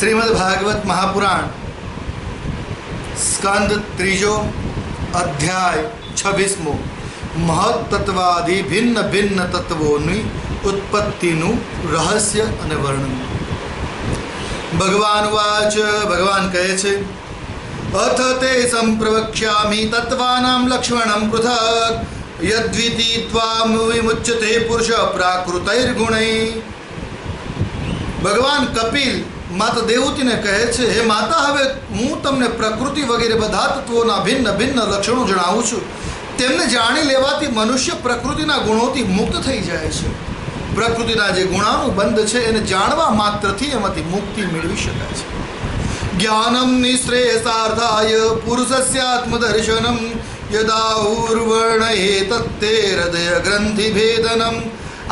श्रीमद् भागवत महापुराण स्कंद त्रीजो अध्याय 26 महत्तत्वादि भिन्न भिन्न तत्वोनी उत्पत्तिनु रहस्य અને વર્ણન। ભગવાન વાચ, ભગવાન કહે છે, અથ તે સંપ્રવક્ષ્યામિ તત્વાનાં લક્ષ્મણં પૃથક યદ્વિતિ ત્વામ વિમુચ્યતે પુરુષ પ્રાકૃતૈર્ગુણૈ। ભગવાન કપિલ માતા દેવહૂતિને કહે છે, હે માતા, હવે હું તમને પ્રકૃતિ વગેરે બધા તત્વોના ભિન્ન ભિન્ન લક્ષણો જણાવું છું। તેમને જાણી લેવાથી મનુષ્ય પ્રકૃતિના ગુણોથી મુક્ત થઈ જાય છે। પ્રકૃતિના જે ગુણાનુબંધ છે એને જાણવા માત્રથી એમાંથી મુક્તિ મેળવી શકાય છે। જ્ઞાનમ નિશ્રેયસાર્થાય પુરુષસ્યાત્મદર્શનમ યદા ઉર્વર્ણયે તત્તે હૃદય ગ્રંથિ ભેદનમ।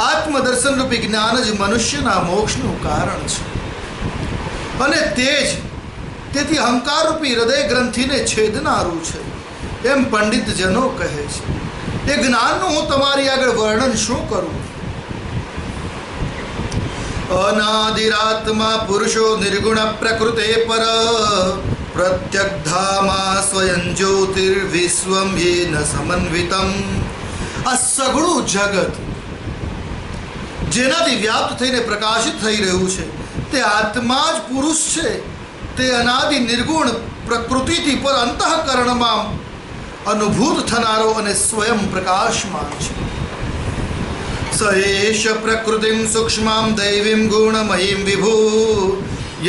આત્મદર્શન રૂપી જ્ઞાન જ મનુષ્યના મોક્ષનું કારણ છે અને તેથી અહંકાર રૂપી હૃદય ગ્રંથિને છેદનારું છે, એમ પંડિતજનો કહે છે। એ જ્ઞાનનું હું તમારી આગળ વર્ણન શું કરું? અનાદિરાત્મા પુરુષો નિર્ગુણ પ્રકૃતે પર પ્રત્યગ્ધામા સ્વયં જ્યોતિર્વિશ્વમ યેન સમન્વિતમ। આ સગળું જગત જેનાથી વ્યાપ્ત થઈને પ્રકાશિત થઈ રહ્યું છે તે આત્મા જ પુરુષ છે। તે અનાદિ નિર્ગુણ પ્રકૃતિથી પર અંતઃકરણમાં અનુભૂત થનારો અને સ્વયં પ્રકાશમાન છે। સ એષ પ્રકૃતિમ સૂક્ષ્માં દૈવીમ ગુણમયીમ વિભુ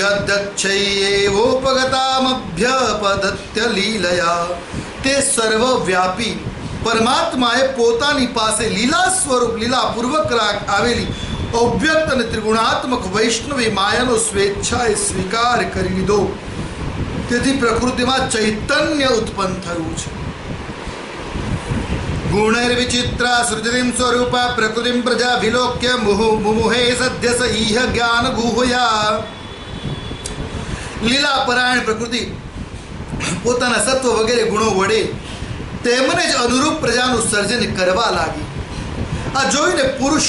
યદ્દચ્છૈયેવોપગતામભ્યપદત્ય લીલયા। તે સર્વવ્યાપી પરમાત્માએ પોતાની પાસે લીલા સ્વરૂપ લીલાપૂર્વક આવેલી અવ્યક્ત અને ત્રિગુણાત્મક વૈષ્ણવી માયાનો સ્વેચ્છાએ સ્વીકાર કરી લીધો। તેથી પ્રકૃતિમાં ચૈતન્ય ઉત્પન્ન થયું છે। ગુણૈર્વિચિત્રા સૃજતિમ સ્વરૂપા પ્રકૃતિમ પ્રજા વિલોક્ય મુમુહે સદ્ય સ ઇહ જ્ઞાન ગુહ્યા। લીલાપરાયણ પ્રકૃતિ પોતાના સત્વ વગેરે ગુણો વડે તેમને જ અનુરૂપ પ્રજાનું સર્જન કરવા લાગી। આ જોઈને પુરુષ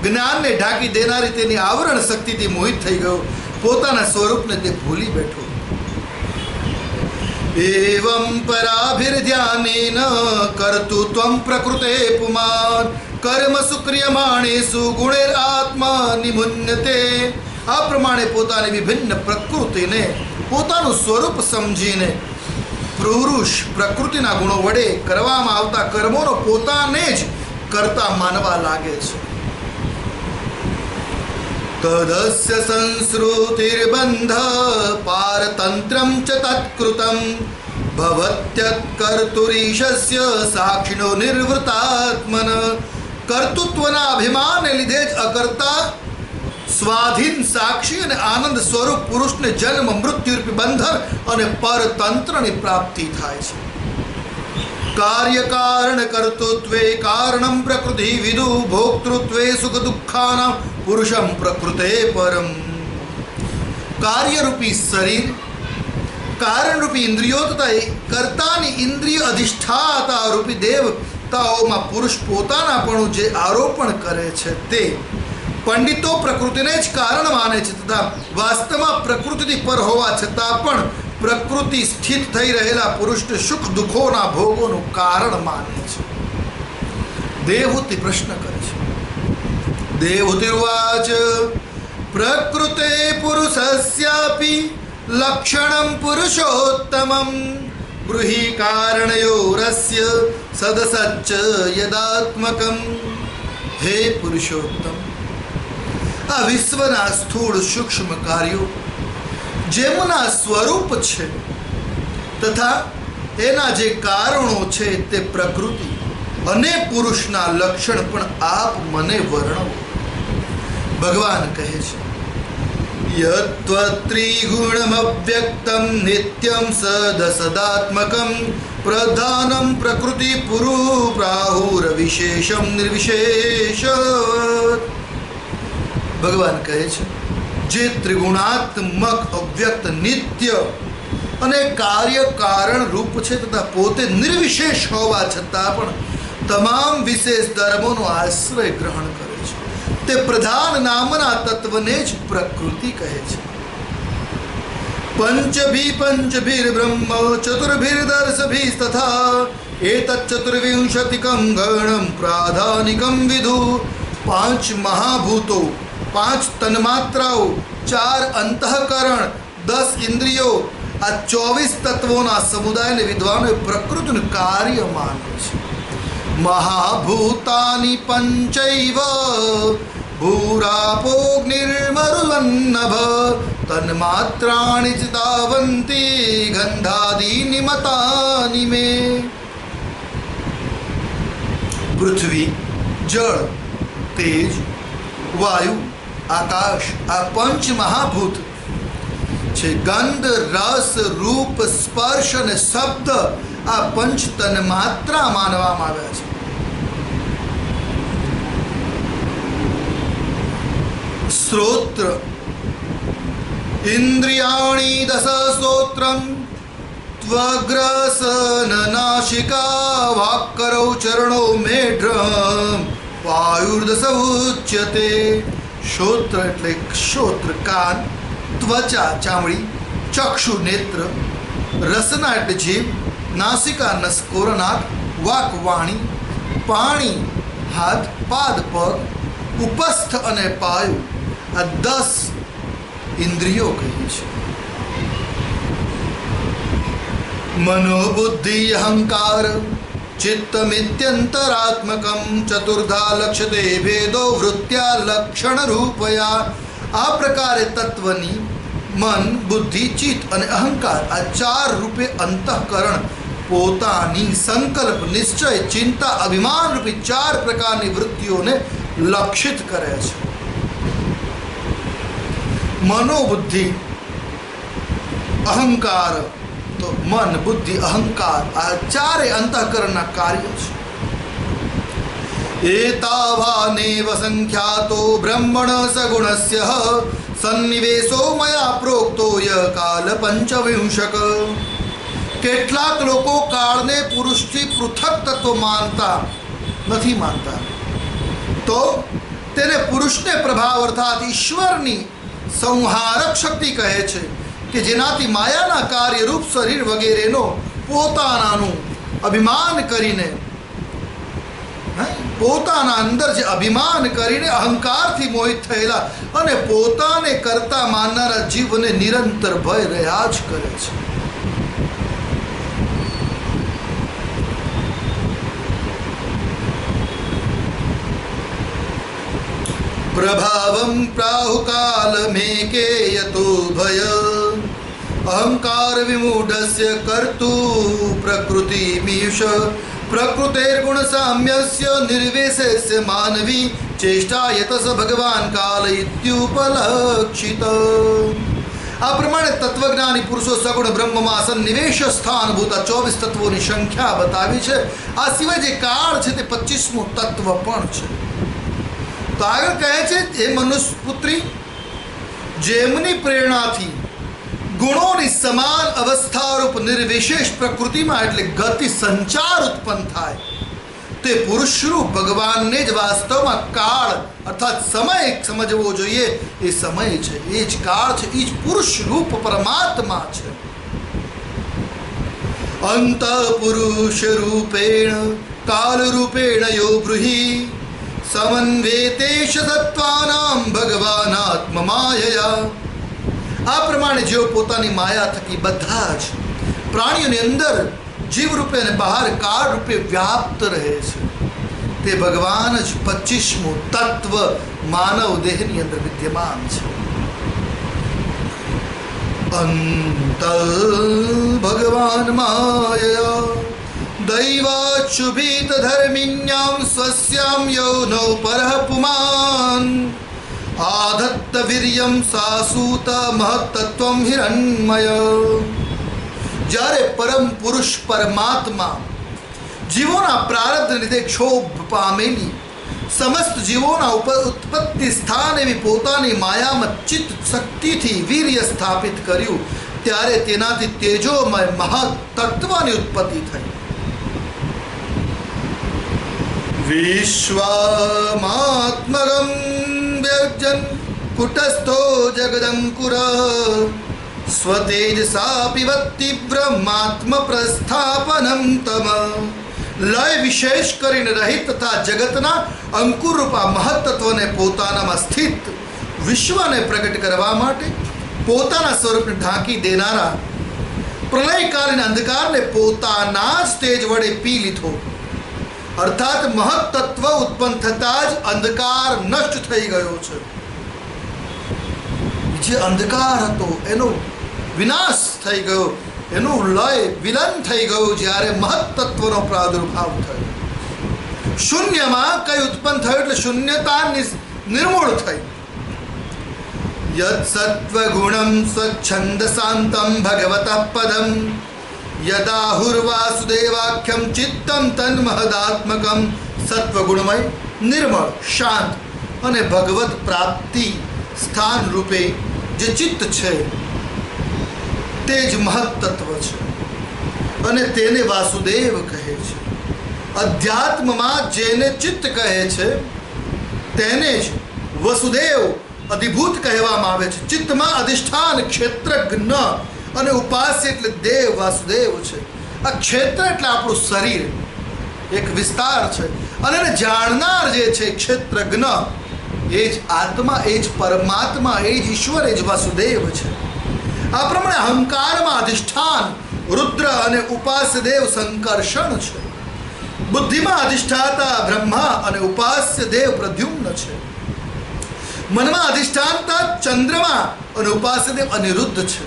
જ્ઞાનને ઢાંકી દેનારી તેની આવરણ શક્તિથી મોહિત થઈ ગયો, પોતાના સ્વરૂપને તે ભૂલી બેઠો। એવં પરાભિર્ધ્યાનેન કર્તૃત્વં પ્રકૃતે પુમાન કર્મ સુક્રિયમાણેષુ ગુણૈરાત્મા નિમુન્યતે। આ પ્રમાણે પોતાની વિભિન્ન પ્રકૃતિને પોતાનું સ્વરૂપ સમજીને પુરુષ પ્રકૃતિના ગુણો વડે કરવામાં આવતા કર્મોનો પોતાને જ કરતા માનવા લાગે છે। તદસ્ય સંસ્કૃતિર્બંધ પારતંત્રમ ચ તત્કૃતમ ભવત્યત્કર્તુરીશસ્ય સાક્ષિણો નિર્વૃતાત્મન। કર્તૃત્વના અભિમાનને લીધે જ અકર્તા સ્વાધીન સાક્ષી અને આનંદ સ્વરૂપ પુરુષને જન્મ મૃત્યુરૂપી બંધન અને પરતંત્રની પ્રાપ્તિ થાય છે। કાર્યકારણ કર્તૃત્વે કારણમ પ્રકૃતિ વિદુ ભોક્તૃત્વે સુખ દુઃખાનાં પુરુષમ પ્રકૃતે પરમ। કાર્યરૂપી શરીર, કારણરૂપી ઇન્દ્રિયો તથા કર્તાની ઇન્દ્રિય અધિષ્ઠાતા રૂપી દેવતાઓમાં પુરુષ પોતાનાપણું જે આરોપણ કરે છે તે પંડિતો પ્રકૃતિને જ કારણ માને છે તથા વાસ્તવમાં પ્રકૃતિથી પર હોવા છતાં પણ પ્રકૃતિ સ્થિત થઈ રહેલા પુરુષને સુખ દુઃખોના ભોગોનું કારણ માને છે। દેવહૂતિ પ્રશ્ન કરે છે, દેવહૂતિર્વાચ પ્રકૃતે પુરુષસ્યાપી લક્ષણં પુરુષોત્તમં બ્રૂહિ કારણયોરસ્ય સદસચ્ચ યદાત્મકં। હે પુરુષોત્તમ, આ વિશ્વના સ્થૂળ સૂક્ષ્મ કાર્યો જેમના સ્વરૂપ છે તથા એના જે કારણો છે તે પ્રકૃતિ અને પુરુષના લક્ષણ પણ આપ મને વર્ણવો। ભગવાન કહે છે, યત્ત્રિગુણમવ્યક્તમ નિત્યમ સદસદાત્મકમ પ્રધાનમ પ્રકૃતિ પુરુ પ્રાહુર વિશેષમ નિર્વિશેષ। ભગવાન કહે છે, જે ત્રિગુણાત્મક અવ્યક્ત નિત્ય અને કાર્ય કારણ રૂપ છે તથા પોતે નિર્વિશેષ હોવા છતાં પણ તમામ વિશેષ ધર્મોનો આશ્રય ગ્રહણ કરે છે તે પ્રધાન નામના તત્વને જ પ્રકૃતિ કહે છે। पंचभिर्ब्रह्म चतुर्भिर्दर्शभिस्तथा एतच्चतुर्विंशतिकं गणं प्राधानिकं विदु। 5 महाभूतो, 5 तन्मात्राओ, 4 अंतःकरण, 10 इंद्रियो, आ 24 तत्वोना સમુદાયને વિદ્વાનોએ પ્રકૃતિનું કાર્ય માને છે. મહાભૂતાની પંચૈવ ભૂરાપોગ્નિર્મરુન્નભ તન્માત્રાણિ ચ તાવંતી ગંધાદીનિ મતાનિ મે. પૃથ્વી, જળ, તેજ, વાયુ, આકાશ, આ 5 મહાભૂત છે. ગંધ, રસ, રૂપ, સ્પર્શ અને શબ્દ આ 5 તન્માત્રા માનવામાં આવ્યા છે. શ્રોત્ર ઇન્દ્રિયાણિ દશ શ્રોત્રમ ત્વગ્રસન નાસિકા વાક્કરૌ ચરણો મેઢ્રમ વાયુર્દશ ઉચ્યતે. શ્રોત્ર એટલે શ્રોત્ર કાન, ત્વચા ચામડી, ચક્ષુ નેત્ર, રસના એટલે જીભ, નાસિકા નસકોર નાક, વાક વાણી, પાણી હાથ, પાદ પગ, ઉપસ્થ અને પાયુ આ 10 ઇન્દ્રિયો કહી છે. મનોબુદ્ધિ અહંકાર ચિત્તમિત્યંતરાત્મકમ ચતુર્ધા લક્ષ્યતે ભેદો વૃત્ત્યા લક્ષણ રૂપયા. આ પ્રકારે તત્વની મન, બુદ્ધિ, ચિત્ત અને અહંકાર આ 4 રૂપે અંતઃકરણ પોતાની સંકલ્પ, નિશ્ચય, ચિંતા, અભિમાન રૂપી 4 પ્રકારની વૃત્તિઓને લક્ષિત કરે છે. મનોબુદ્ધિ અહંકાર, તો મન, બુદ્ધિ, અહંકાર આ 4 અંતઃકરણના કાર્ય છે. एतावानेव संख्यातो ब्रह्मण सगुणस्य सन्निवेशो मया प्रोक्तो य काल पंचविंशक. કેટલાક લોકો કાળને પુરુષથી પૃથક તત્વ માનતા માનતા તો તેને પુરુષને પ્રભાવ અર્થાત ઈશ્વરની સંહારક શક્તિ કહે છે કે જેનાથી માયાના કાર્યરૂપ શરીર વગેરેનો પોતાનાનું અભિમાન કરીને, પોતાના અંદર જે અભિમાન કરીને અહંકારથી મોહિત થયેલા અને પોતાને કરતા માનનારા જીવને નિરંતર ભય રહ્યા જ કરે છે. પ્રભાવમ પ્રાહુકાલ મેકે યતો ભય અહંકાર વિમૂઢસ્ય કર્તુ પ્રકૃતિ મીશ પ્રકૃતેર્ગુણ સામ્યસ્ય નિર્વેશસ્ય માનવી ચેષ્ટા યતસ ભગવાન કાલ ઇત્યુપલક્ષિત. આ પ્રમાણે તત્વજ્ઞાની પુરુષો સગુણ બ્રહ્મમાં સન્નિવેશ સ્થાનભૂત 24 તત્વોની સંખ્યા બતાવી છે. આ સિવાય જે કાળ છે તે 25મું તત્વ પણ છે. તો આગળ કહે છે એ મનુષ્ય પુત્રી જેમની પ્રેરણાથી ગુણોની સમાન અવસ્થારૂપ નિર્વિશેષ પ્રકૃતિમાં એટલે ગતિ સંચાર ઉત્પન્ન થાય તે પુરુષરૂપ ભગવાનને જ વાસ્તવમાં કાળ અર્થાત સમય સમજવો જોઈએ. એ સમય છે, એ જ કાળ છે, એ જ પુરુષ રૂપ પરમાત્મા છે. અંત પુરુષ રૂપેણ કાલ રૂપેણ યો બ્રુહિ સમન્વેતેશ સત્વાનામ ભગવાનાત્મ માયયા. આ પ્રમાણે જેઓ પોતાની માયા થકી બધા જ પ્રાણીઓની અંદર જીવ રૂપે અને બહાર કાળ રૂપે વ્યાપ્ત રહે છે તે ભગવાન જ 25મું તત્વ માનવ દેહની અંદર વિદ્યમાન છે. અંત ભગવાન માયયા દૈવાચ્યુભીત ધર્મિણ્યામ સ્વસ્યામ યૌનૌ પરઃ પુમાન આધત્ત વીર્યમ સાસૂત મહત્તત્વમ હિરણ્મય. જ્યારે પરમ પુરુષ પરમાત્મા જીવોના પ્રારબ્ધને લીધે ક્ષોભ પામેલી સમસ્ત જીવોના ઉત્પત્તિ સ્થાન એવી પોતાની માયામાં ચિત્ત શક્તિથી વીર્ય સ્થાપિત કર્યું ત્યારે તેનાથી તેજોમય મહત્તત્વની ઉત્પત્તિ થઈ. વિશ્વાત્મગમ વ્યજન કુટસ્થો જગદંકુર સ્વતેજસા પીવત્તિ બ્રહ્માત્મ પ્રસ્થાપનમ તમ. લય વિશેષ કરીને રહિત તથા જગતના અંકુર રૂપા મહત્તત્વને પોતાનામાં સ્થિત વિશ્વને પ્રગટ કરવા માટે પોતાના સ્વરૂપને ઢાંકી દેનારા પ્રલયકાલીન અંધકારને પોતાના જ તેજ વડે પી લીધો. અર્થાત મહત્તત્વ ઉત્પન્ન થતાં જ અંધકાર નષ્ટ થઈ ગયો છે. જે અંધકાર હતો એનો વિનાશ થઈ ગયો, એનું લય વિલન થઈ ગયું જ્યારે મહત્તત્વનો પ્રાદુર્ભાવ થયો. શૂન્યમાં કઈ ઉત્પન્ન થયું એટલે શૂન્યતા નિર્મૂળ થઈ. યદ સત્વગુણમ સ્વચ્છંદસાંતમ ભગવતઃ પદમ યદાહુર્વાસુદેવાખ્યમ ચિત્તમ તન્મહદાત્મકમ. સત્વગુણમય, નિર્મળ, શાંત અને ભગવત પ્રાપ્તિ સ્થાન રૂપે જે ચિત્ત છે તે જ મહત્તત્વ છે અને તેને વાસુદેવ કહે છે. અધ્યાત્મમાં જેને ચિત્ત કહે છે તેને જ વસુદેવ અધિભૂત કહેવામાં આવે છે. ચિત્તમાં અધિષ્ઠાન ક્ષેત્રજ્ઞ અને ઉપાસ્ય એટલે દેવ વાસુદેવ છે. આ ક્ષેત્ર એટલે આપણું શરીર, એક વિસ્તાર છે, અને એને જાણનાર જે છે ક્ષેત્રજ્ઞ એ જ આત્મા, એ જ પરમાત્મા, એ જ ઈશ્વર, એ જ વાસુદેવ છે. આ પ્રમાણે અહંકારમાં અધિષ્ઠાન રુદ્ર અને ઉપાસ્ય દેવ સંકર્ષણ છે. બુદ્ધિમાં અધિષ્ઠાતા બ્રહ્મા અને ઉપાસ્ય દેવ પ્રદ્યુમ્ન છે. મનમાં અધિષ્ઠાનતા ચંદ્રમા અને ઉપાસ્ય દેવ અનિરુદ્ધ છે.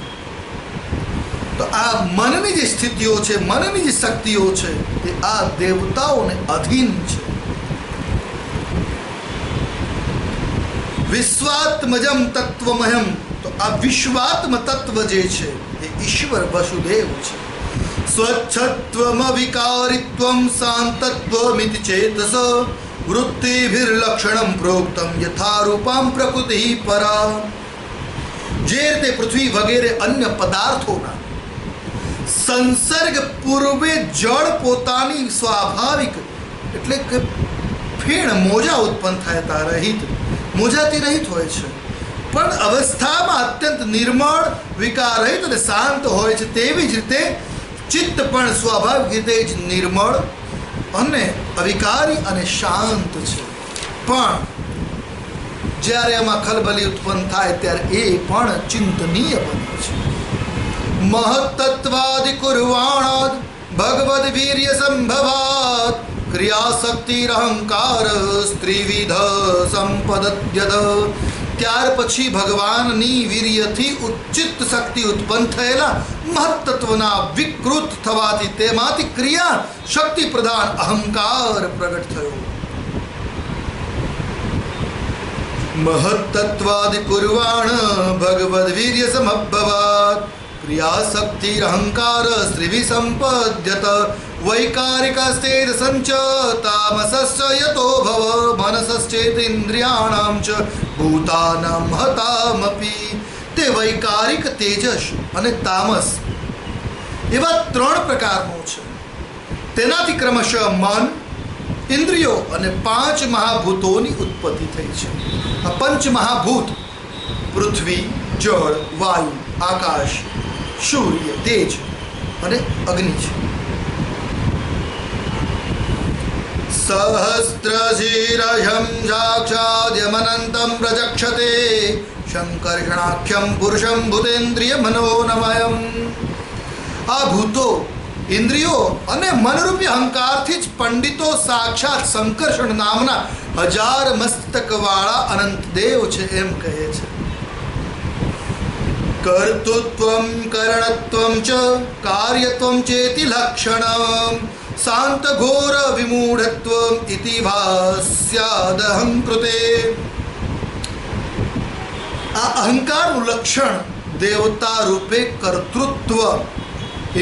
તો આ મનની જે સ્થિતિઓ છે, મનની જે શક્તિઓ છે તે આ દેવતાઓને અધીન છે. વિશ્વાત્મજમ તત્વમયમ, તો આ વિશ્વાત્મ તત્વ જે છે એ ઈશ્વર વસુદેવ છે. સ્વચ્છત્વમ વિકારિત્વમ શાંતત્વમિતિ ચેતસ વૃત્તિભિર્લક્ષણમ પ્રોક્તમ યથારૂપામ પ્રકૃતિ પરા. જે રીતે પૃથ્વી વગેરે અન્ય પદાર્થોના સંસર્ગ પૂર્વે જળ પોતાની સ્વાભાવિક એટલે કે ફીણ મોજા ઉત્પન્ન થતા રહિત, મોજાથી રહિત હોય છે, પણ અવસ્થામાં અત્યંત નિર્મળ, વિકારરહિત અને શાંત હોય છે. તેવી જ રીતે ચિત્ત પણ સ્વાભાવિક રીતે જ નિર્મળ અને અવિકારી અને શાંત છે. પણ જ્યારે એમાં ખલબલી ઉત્પન્ન થાય ત્યારે એ પણ ચિંતનીય બને છે. મહત્તત્વાદિ કુર્વાણાદ ભગવદ વીર્ય સંભવાત ક્રિયાશક્તિરહંકાર સ્ત્રીવિધ સંપદત્યદ. ત્યાર પછી ભગવાનની વીર્યથી ઉચ્ચિત શક્તિ ઉત્પન્ન થયેલા મહત્તત્વના વિકૃત થવાથી તેમાંથી ક્રિયા શક્તિ પ્રધાન અહંકાર પ્રગટ થયો. મહત્તત્વાદિ કુર્વાણ ભગવદ વીર્ય સમભવાત ક્રિયાશક્તિરહંકાર સ્ત્રીભિ સંપદ્યત. વૈકારિકસ્તેજ સંચ તામસસ્ય યતો ભવ મનસશ્ચેતેન્દ્રિયાણામ ચ ભૂતાનાં મહતામપી. તે વૈકારિક તેજસ અને તામસ એવા 3 પ્રકારનો છે. તેનાથી ક્રમશઃ મન, ઇન્દ્રિયો અને 5 મહાભૂતોની ઉત્પત્તિ થઈ છે. આ 5 મહાભૂત પૃથ્વી, જળ, વાયુ, આકાશ, સૂર્ય, તેજ અને અગ્નિ છે. સહસ્રશીરહં સાક્ષાદ્યમનંતં પ્રચક્ષતે શંકર્ષણાખ્યમ પુરુષમ ભૂતેન્દ્રિય મનોનમયમ. આ ભૂતો, ઇન્દ્રિયો અને મનરૂપી અહંકારથી જ પંડિતો સાક્ષાત શંકર્ષણ નામના 1000 મસ્તકવાળા અનંત દેવ છે એમ કહે છે. કર્તૃત્વમ કરણત્વમ ચ કાર્યત્વમ ચેતિ લક્ષણમ શાંત ઘોર વિમૂઢત્વમ ઇતિ ભાસ્યાદહં કૃતે. આ અહંકારનું લક્ષણ દેવતા રૂપે કર્તૃત્વ,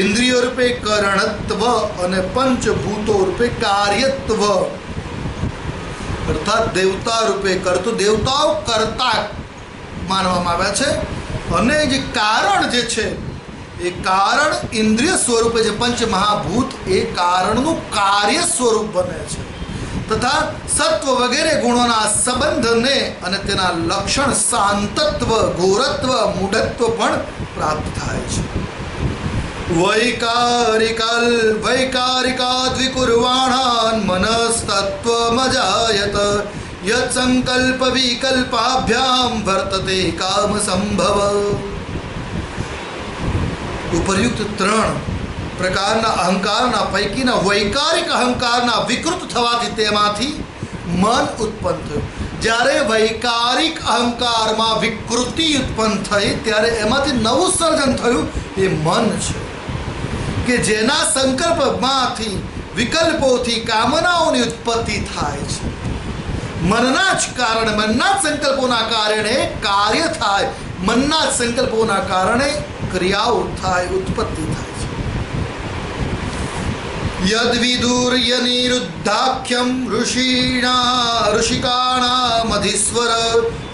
ઇન્દ્રિયો રૂપે કરણત્વ અને પંચભૂતો રૂપે કાર્યત્વ, અર્થાત દેવતા રૂપે કર્તૃ, દેવતાઓ કર્તા માનવામાં આવ્યા છે. અને જે કારણ જે છે એ કારણ ઇન્દ્રિય સ્વરૂપે જે પંચ મહાભૂત એ કારણનું કાર્ય સ્વરૂપ બને છે. તથા સત્વ વગેરે ગુણોના સંબંધને અને તેના લક્ષણ શાંતત્વ, ઘોરત્વ, મૂઢત્વ પણ પ્રાપ્ત થાય છે. વૈકારિકાદ વિકુર્વાણાન મનસ્તત્વમજાયત યત સંકલ્પ વિકલ્પાભ્યામ વર્તતે કામ સંભવ. ઉપરયુક્ત 3 પ્રકારના અહંકારના પૈકીના વૈકારિક અહંકારના વિકૃત થવાથી તેમાંથી મન ઉત્પન્ન થયું. જ્યારે વૈકારિક અહંકારમાં વિકૃતિ ઉત્પન્ન થઈ ત્યારે એમાંથી નવું સર્જન થયું, એ મન છે કે જેના સંકલ્પમાંથી વિકલ્પોથી કામનાઓની ઉત્પત્તિ થાય છે. મનના જ કારણે, મનના જ સંકલ્પોના કારણે કાર્ય થાય, મનના જ સંકલ્પોના કારણે ક્રિયાઓ થાય, ઉત્પત્તિ થાય છે. યદ વિદુર્યનિરુદ્ધાખ્યમ ઋષિકાણામધીશ્વર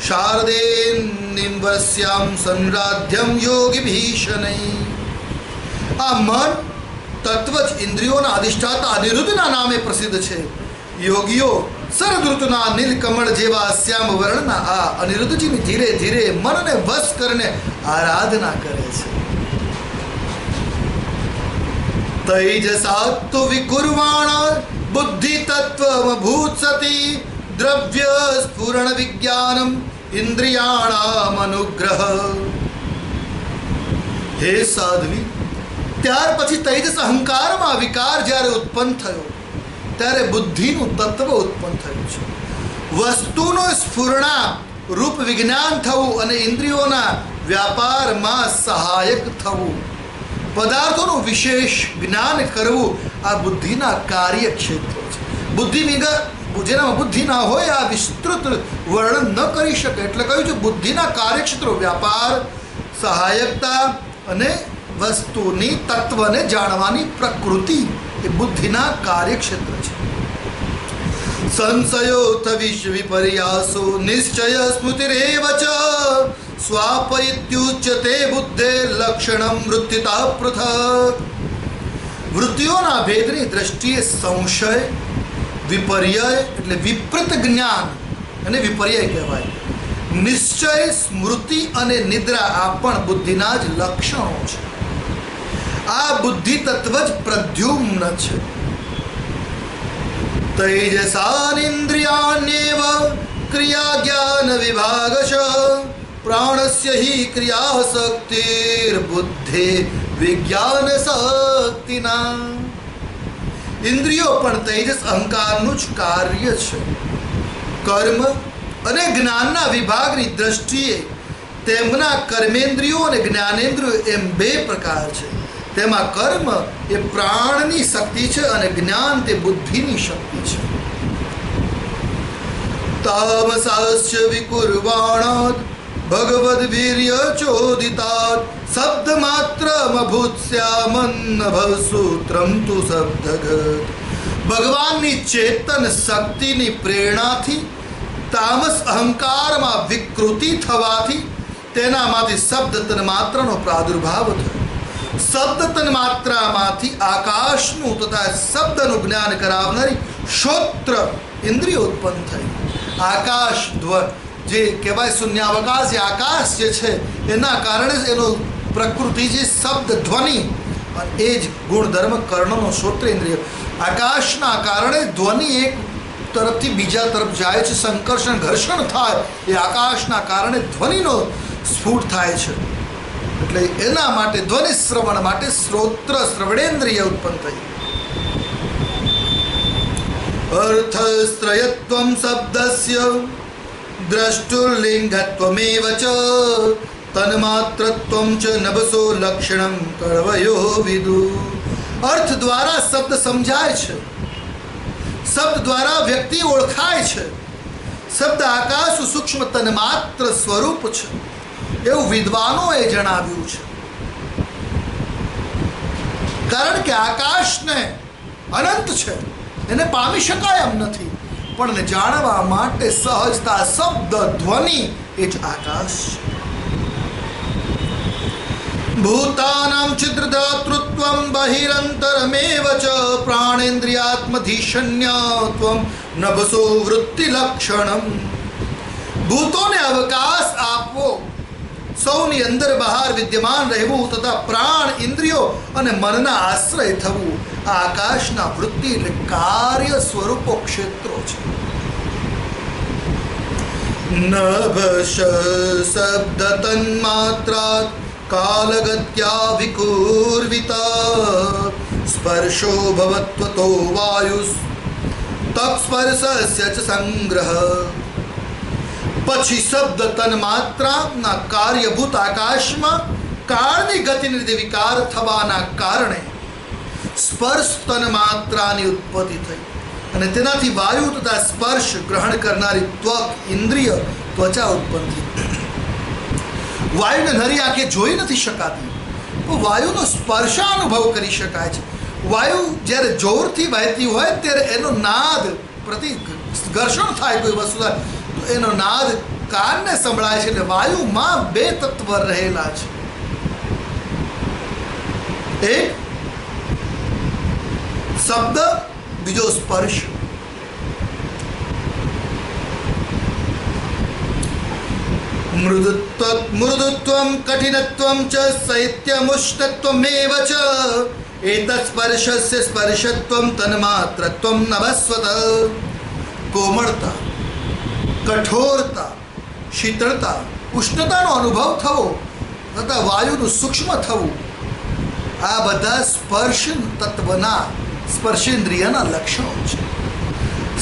શારદેન્નિવસ્યામ સંરાધ્યમ યોગી ભીષણૈ. આ મન તત્વ જ ઇન્દ્રિયોના અધિષ્ઠાતા અનિરુદ્ધના નામે પ્રસિદ્ધ છે. યોગીઓ શરદઋતુના નીલકમળ જેવા શ્યામ વર્ણના આ અનિરુદ્ધજીની ધીરે ધીરે મનને વશ કરીને આરાધના કરે છે. તૈજસાત્તુ વિકુર્વાણ બુદ્ધિ તત્વમભૂત સતી દ્રવ્ય સ્ફુરણ વિજ્ઞાનમ ઇન્દ્રિયાણામ અનુગ્રહ. હે સાધ્વી, ત્યાર પછી તૈજસ અહંકારમાં વિકાર જ્યારે ઉત્પન્ન થયો ત્યારે બુદ્ધિનું તત્વ ઉત્પન્ન થયું છે. વસ્તુનું સ્ફુરણા રૂપ વિજ્ઞાન થવું અને ઇન્દ્રિયોના વ્યાપારમાં સહાયક થવું, પદાર્થોનું વિશેષ જ્ઞાન કરવું, આ બુદ્ધિના કાર્યક્ષેત્રો છે. બુદ્ધિ જેનામાં બુદ્ધિ ના હોય આ વિસ્તૃત વર્ણન ન કરી શકે. એટલે કહ્યું છે બુદ્ધિના કાર્યક્ષેત્રો વ્યાપાર, સહાયકતા અને વસ્તુની તત્વને જાણવાની પ્રકૃતિ એ બુદ્ધિના કાર્યક્ષેત્ર છે. સંશયોથ વિપર્યાસો નિશ્ચય સ્મૃતિરેવ ચ સ્વાપયિત્યુચ્યતે બુદ્ધે લક્ષણમ વૃત્તિતા પૃથક. વૃત્તિઓના ભેદની દ્રષ્ટિએ સંશય, વિપર્ય એટલે વિપરીત જ્ઞાન અને વિપર્ય કહેવાય, નિશ્ચય, સ્મૃતિ અને નિદ્રા આ પણ બુદ્ધિના જ લક્ષણો છે. આ બુદ્ધિ તત્વ જ પ્રદ્યુમ્ન છે. તૈજસાનિન્દ્રિયાણ્યેવ ક્રિયા જ્ઞાન વિભાગશ પ્રાણસ્ય હિ ક્રિયા શક્તિર્બુદ્ધે વિજ્ઞાન શક્તિના. ઇન્દ્રિયો પણ તૈજસ અહંકારનું જ કાર્ય છે. કર્મ અને જ્ઞાનના વિભાગની દ્રષ્ટિએ તેમના કર્મેન્દ્રિયો અને જ્ઞાનેન્દ્રિયો એમ 2 પ્રકાર છે. તેમાં કર્મ એ પ્રાણની શક્તિ છે અને જ્ઞાન તે બુદ્ધિની શક્તિ છે. તામસાશ્ચ વિકુર્વાણાદ ભગવદ વીર્ય ચોદિતાદ શબ્દ માત્રમભૂત્સ્યામન્ન ભવસૂત્રમ તુ શબ્દગત. ભગવાનની ચેતન શક્તિની પ્રેરણાથી તામસ અહંકારમાં વિકૃતિ થવાથી તેનામાંથી શબ્દ તન્માત્રનો પ્રાદુર્ભાવ થયો. શબ્દ તન્માત્રામાંથી આકાશનું તથા શબ્દનું જ્ઞાન કરાવનારી શ્રોત્ર ઇન્દ્રિય ઉત્પન્ન થઈ. આકાશ જે કહેવાય શૂન્યાવકાશ, જે આકાશ જે છે એના કારણે જ એનો પ્રકૃતિ જે શબ્દ ધ્વનિ એ જ ગુણધર્મ કર્ણનો શ્રોત્ર ઇન્દ્રિય. આકાશના કારણે ધ્વનિ એક તરફથી બીજા તરફ જાય છે, સંકર્ષણ ઘર્ષણ થાય એ આકાશના કારણે ધ્વનિનો સ્ફુટ થાય છે. એટલે એના માટે ધ્વનિ શ્રવણ માટે શ્રોત્ર શ્રવણેન્દ્રિય ઉત્પન્ન થઈ. અર્થસ્ત્રયત્વમ શબ્દસ્ય દ્રષ્ટુર્લિંગત્વમેવ ચ તન્માત્રત્વમ ચ નભસો લક્ષણમ કળવયો વિદુ. અર્થ દ્વારા શબ્દ સમજાય છે, શબ્દ દ્વારા વ્યક્તિ ઓળખાય છે. શબ્દ આકાશ સૂક્ષ્મ તન્માત્ર સ્વરૂપ છે એવું વિદ્વાનોએ જણાવ્યું છે. કારણ કે આકાશને અનંત છે, એને પામી શકાય એમ નથી, પણ જાણવા માટે સહજતા શબ્દ ધ્વનિ એ જ આકાશ છે. ભૂતાનાં છિદ્રધાતૃત્વં બહિરંતરમેવ ચ પ્રાણેન્દ્રિયાત્મધીશન્યત્વં નભસો વૃત્તિ લક્ષણમ. ભૂતોને અવકાશ આપવો, સૌની અંદર બહાર વિદ્યમાન રહેવું તથા પ્રાણ, ઇન્દ્રિયો અને મનના આશ્રય થવું આ આકાશના વૃત્તિ એટલે કાર્ય સ્વરૂપો ક્ષેત્રો છે. નભશ શબ્દ તન્માત્રા કાલગત્યા વિકુર્વિતા સ્પર્શો ભવત્વતો વાયુસ તત્સ્પર્શસ્ય ચ સંગ્રહ. પછી શબ્દ તન માત્રાના કાર્યભૂત આકાશમાં કાળની ગતિને લીધે વિકાર થવાના કારણે સ્પર્શ તન માત્રાની ઉત્પત્તિ થઈ અને તેનાથી વાયુ તથા સ્પર્શ ગ્રહણ કરનારી ત્વક, ઇન્દ્રિય, ત્વચા ઉત્પન્ન થઈ. વાયુને નરી આંખે જોઈ નથી શકાતી, તો વાયુનો સ્પર્શાનુભવ કરી શકાય છે. વાયુ જ્યારે જોરથી વહેતી હોય ત્યારે એનો નાદ પ્રતિ ઘર્ષણ થાય કોઈ વસ્તુ થાય તો એનો નાદ કાનને સંભળાય છે. એટલે વાયુમાં બે તત્વ રહેલા છે, એક શબ્દ, બીજો સ્પર્શ. મૃદુત્વમ કઠિનત્વમ ચ શૈત્યમુષ્ણત્વમેવ ચ એતત્સ્પર્શસ્ય સ્પર્શત્વમ તન્માત્રત્વમ નભસ્વત. કોમળતા, કઠોરતા, શીતળતા, ઉષ્ણતાનો અનુભવ થવો તથા વાયુનું સૂક્ષ્મ થવું આ બધા સ્પર્શ તત્વના સ્પર્શેન્દ્રિયના લક્ષણો છે.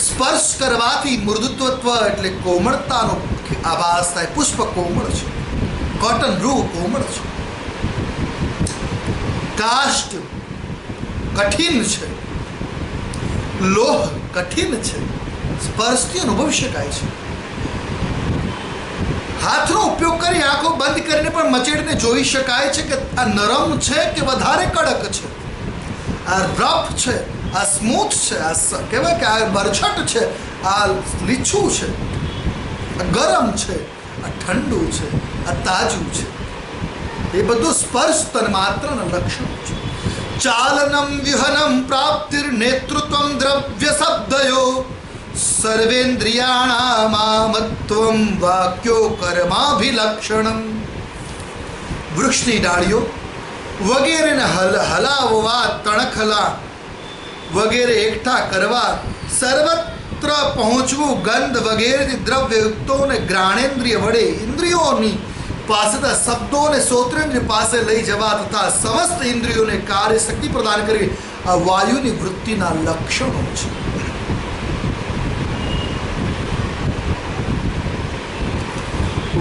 સ્પર્શ કરવાથી મૃદુત્વ એટલે કોમળતાનો આભાસ થાય. પુષ્પ કોમળ છે, કોટન રૂ કોમળ છે, કાષ્ટ કઠિન છે, લોહ કઠિન છે, સ્પર્શથી અનુભવી શકાય છે. હાથનો ઉપયોગ કરી આંખો બંધ કરીને પણ મચેડીને જોઈ શકાય છે કે આ નરમ છે કે વધારે કડક છે, આ રફ છે, આ સ્મૂથ છે, આ કહેવાય કે આ બરછટ છે, આ લીછું છે, આ ગરમ છે, આ ઠંડુ છે, આ તાજું છે. એ બધું સ્પર્શ તન્માત્રના લક્ષણો છે. ચાલનમ વિહનમ પ્રાપ્તિર નેતૃત્વમ દ્રવ્ય શબ્દયો સર્વેન્દ્રિયાણામામત્વમ વાક્યો કર્માભિલક્ષણમ. વૃક્ષની ડાળીઓ વગેરેને હલાવવા, તણખલા વગેરે એકઠા કરવા, સર્વત્ર પહોંચવું, ગંધ વગેરેથી દ્રવ્યયુક્તોને જ્ઞાનેન્દ્રિય વડે ઇન્દ્રિયોની પાસે તથા શબ્દોને શ્રોત્રેન્દ્રિય પાસે લઈ જવા તથા સમસ્ત ઇન્દ્રિયોને કાર્ય શક્તિ પ્રદાન કરવી આ વાયુની વૃત્તિના લક્ષણો છે.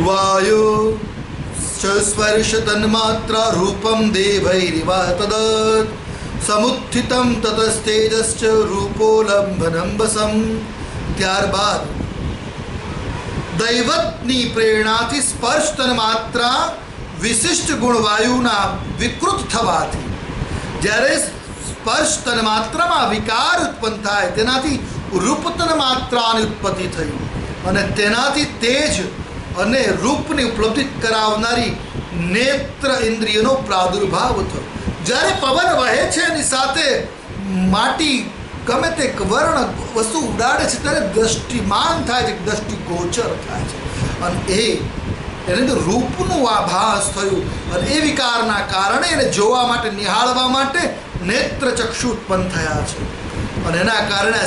વાયુ સ્પર્શ તન્માત્રા રૂપમ દેવૈરિવા તદત સમુત્થિતમ તતસ્તેજશ્ચ રૂપોલંબનંબસમ. ત્યારબાદ દૈવતની પ્રેરણાથી સ્પર્શ તન્માત્રા વિશિષ્ટ ગુણ વાયુના વિકૃત થવાથી જ્યારે સ્પર્શ તન્માત્રામાં વિકાર ઉત્પન્ન થાય તેનાથી રૂપ તન્માત્રાની ઉત્પત્તિ થઈ અને તેનાથી તેજ અને રૂપની ઉપલબ્ધિ કરાવનારી નેત્ર ઇન્દ્રિયનો પ્રાદુર્ભાવ થયો. જ્યારે પવન વહે છે એની સાથે માટી ગમે તે વર્ણ વસ્તુ ઉડાડે છે ત્યારે દ્રષ્ટિમાન થાય છે, દ્રષ્ટિગોચર થાય છે અને એને તો રૂપનું આભાસ થયું અને એ વિકારના કારણે એને જોવા માટે, નિહાળવા માટે નેત્ર ચક્ષુ ઉત્પન્ન થયા છે અને એના કારણે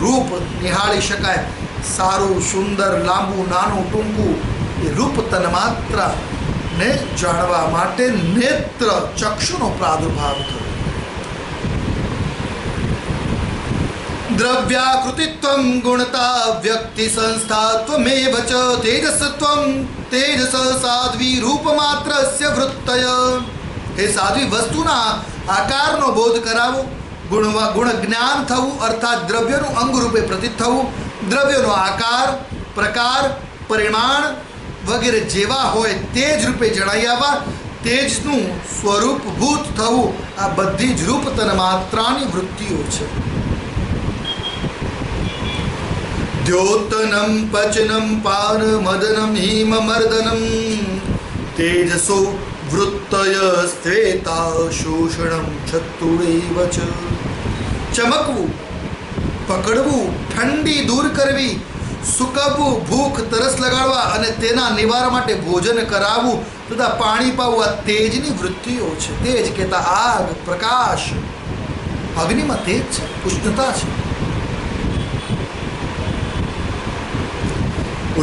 રૂપ નિહાળી શકાય. સારું, સુંદર, લાંબુ, નાનું, ટૂંકું એ રૂપ તન્માત્રા ને જાણવા માટે નેત્ર ચક્ષુનો પ્રાદુર્ભાવ થયો. દ્રવ્યાકૃતિત્વમ ગુણતા વ્યક્તિ સંસ્થાત્વમેવ ચ તેજસત્વમ તેજસ સાધ્વી રૂપમાત્રસ્ય વૃત્તય. એ સાધ્વી વસ્તુના આકારનો બોધ કરાવો, ગુણ જ્ઞાન થવું અર્થાત દ્રવ્યનું અંગ રૂપે પ્રતીત થવું, દ્રવ્યનો આકાર, પ્રકાર, પરિમાણ વગેરે જેવા હોય તે જ રૂપે જણાઈ આવવા, તેજનું સ્વરૂપભૂત થવું આ બધી જ રૂપ તન્માત્રાની વૃત્તિઓ છે. દ્યોતનમ પચનમ પાન મદનમ હિમ મર્દનમ તેજસો વૃત્તય સ્થેતા શોષણમ ચતુરેવ ચ. ચમકવું, પકડવું, ઠંડી દૂર કરવી, સૂકવવું, ભૂખ તરસ લગાડવા અને તેના નિવારણ માટે ભોજન કરાવવું તથા પાણી પાવું આ તેજની વૃત્તિઓ છે. તેજ કહેતા આગ, પ્રકાશ. અગ્નિમાં તેજ છે, ઉષ્ણતા છે.